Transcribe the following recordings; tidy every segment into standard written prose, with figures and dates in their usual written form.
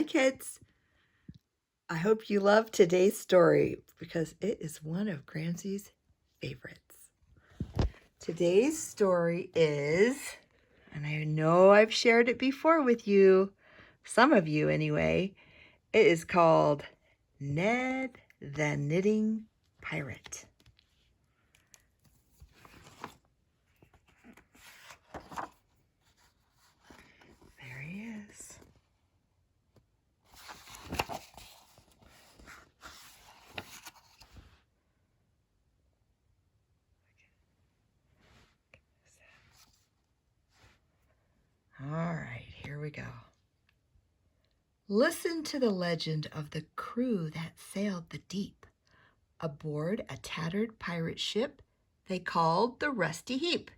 kids. I hope you love today's story because it is one of Gramsy's favorites. Today's story is, and I know I've shared it before with you, some of you anyway, it is called Ned the Knitting Pirate. There he is. All right, here we go. Listen to the legend of the crew that sailed the deep aboard a tattered pirate ship they called the Rusty Heap.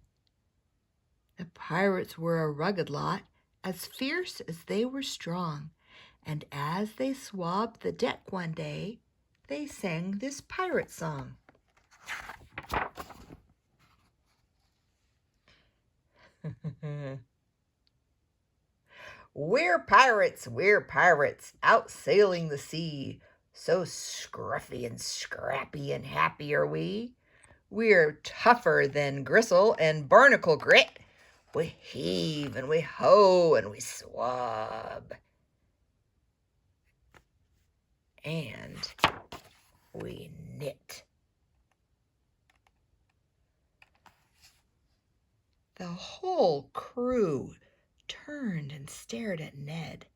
The pirates were a rugged lot, as fierce as they were strong, and as they swabbed the deck one day, they sang this pirate song. We're pirates, out sailing the sea. So scruffy and scrappy and happy are we. We're tougher than gristle and barnacle grit. We heave and we hoe and we swab. And we knit. The whole crew turned and stared at Ned.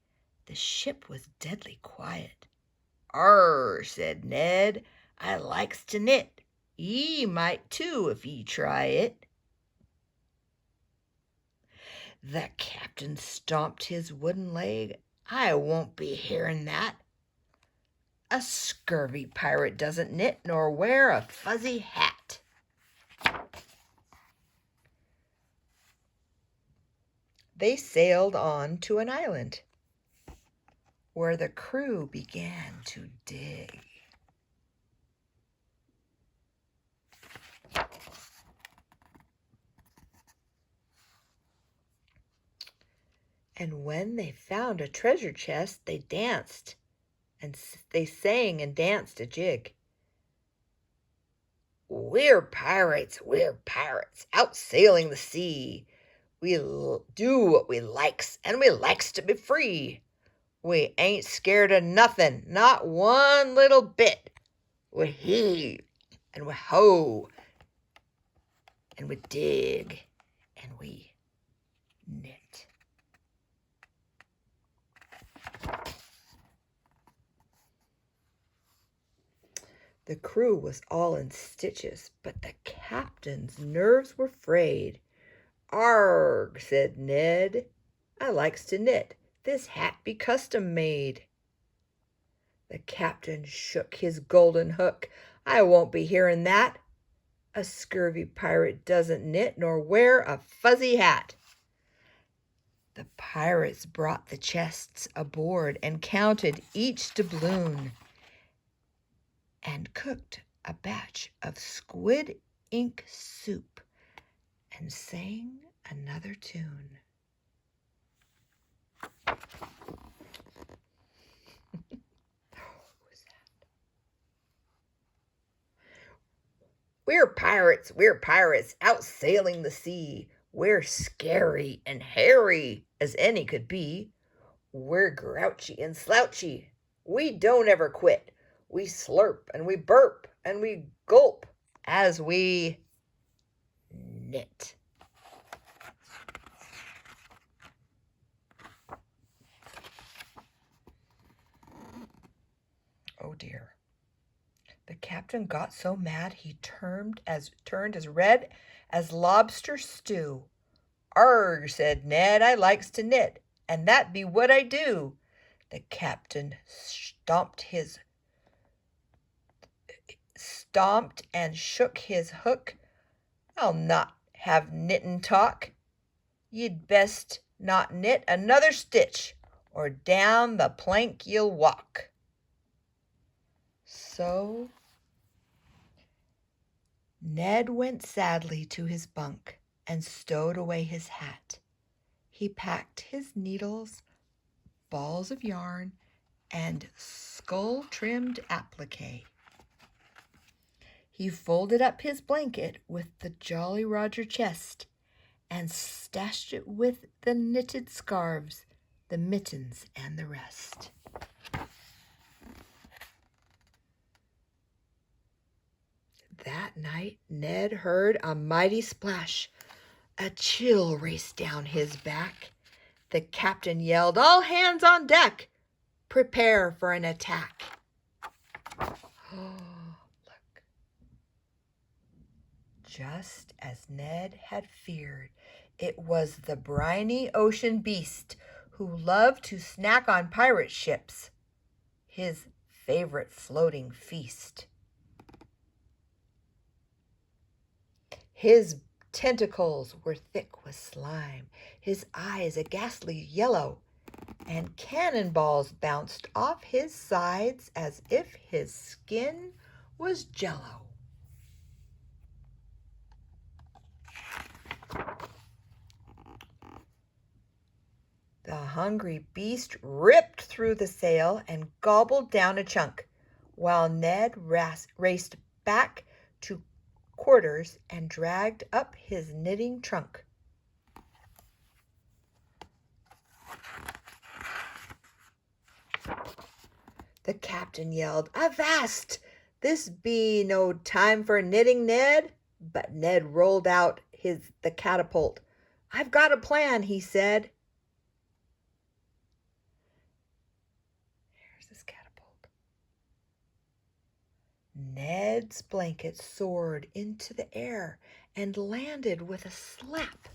The ship was deadly quiet. "Arr," said Ned, "I likes to knit. Ye might too if ye try it." The captain stomped his wooden leg. "I won't be hearing that. A scurvy pirate doesn't knit nor wear a fuzzy hat." They sailed on to an island where the crew began to dig. And when they found a treasure chest, they danced, and they sang and danced a jig. We're pirates, out sailing the sea. We do what we likes, and we likes to be free. We ain't scared of nothing, not one little bit. We heave, and we hoe, and we dig, and we knit. The crew was all in stitches, but the captain's nerves were frayed. "Arg," said Ned, "I likes to knit. This hat be custom made." The captain shook his golden hook. "I won't be hearing that. A scurvy pirate doesn't knit nor wear a fuzzy hat." The pirates brought the chests aboard and counted each doubloon and cooked a batch of squid ink soup and sang another tune. We're pirates, out sailing the sea. We're scary and hairy as any could be. We're grouchy and slouchy. We don't ever quit. We slurp and we burp and we gulp as we knit. Oh dear. The captain got so mad he turned as red as lobster stew. "Arg," said Ned, "I likes to knit, and that be what I do." The captain stomped and shook his hook. "I'll not have knittin' talk. Ye'd best not knit another stitch, or down the plank you'll walk." So Ned went sadly to his bunk and stowed away his hat. He packed his needles balls of yarn, and skull-trimmed applique. He folded up his blanket with the Jolly Roger chest and stashed it with the knitted scarves, the mittens, and the rest. That night, Ned heard a mighty splash. A chill raced down his back. The captain yelled, "All hands on deck! Prepare for an attack!" Oh, look. Just as Ned had feared, it was the briny ocean beast who loved to snack on pirate ships, his favorite floating feast. His tentacles were thick with slime, his eyes a ghastly yellow, and cannonballs bounced off his sides as if his skin was jello. The hungry beast ripped through the sail and gobbled down a chunk, while Ned raced back to quarters and dragged up his knitting trunk. The captain yelled, "Avast! This be no time for knitting, Ned." But Ned rolled out the catapult. "I've got a plan," he said. Here's this catapult. Ned's blanket soared into the air and landed with a slap.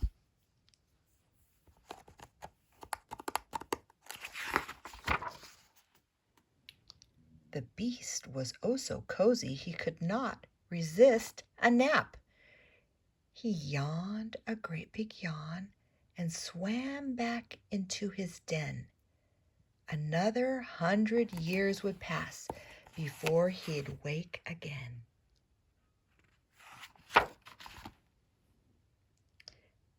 The beast was oh so cozy he could not resist a nap. He yawned a great big yawn and swam back into his den. Another 100 years would pass before he'd wake again.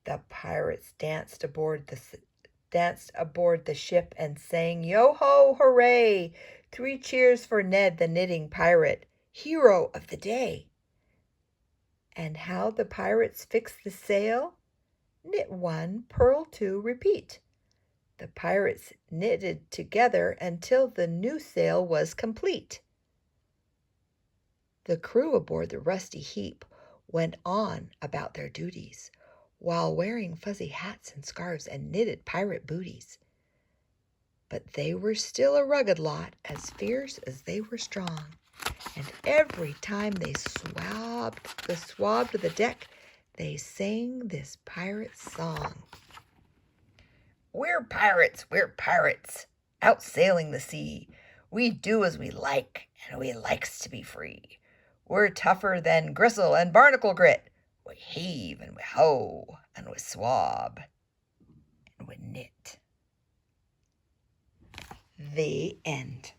The pirates danced aboard the ship and sang, "Yo-ho, hooray! 3 cheers for Ned the Knitting Pirate, hero of the day." And how the pirates fixed the sail? Knit 1, purl 2, repeat. The pirates knitted together until the new sail was complete. The crew aboard the rusty heap went on about their duties, while wearing fuzzy hats and scarves and knitted pirate booties. But they were still a rugged lot, as fierce as they were strong. And every time they swabbed the deck, they sang this pirate song. We're pirates, out sailing the sea. We do as we like, and we likes to be free. We're tougher than gristle and barnacle grit. We heave and we hoe, and we swab, and we knit. The end.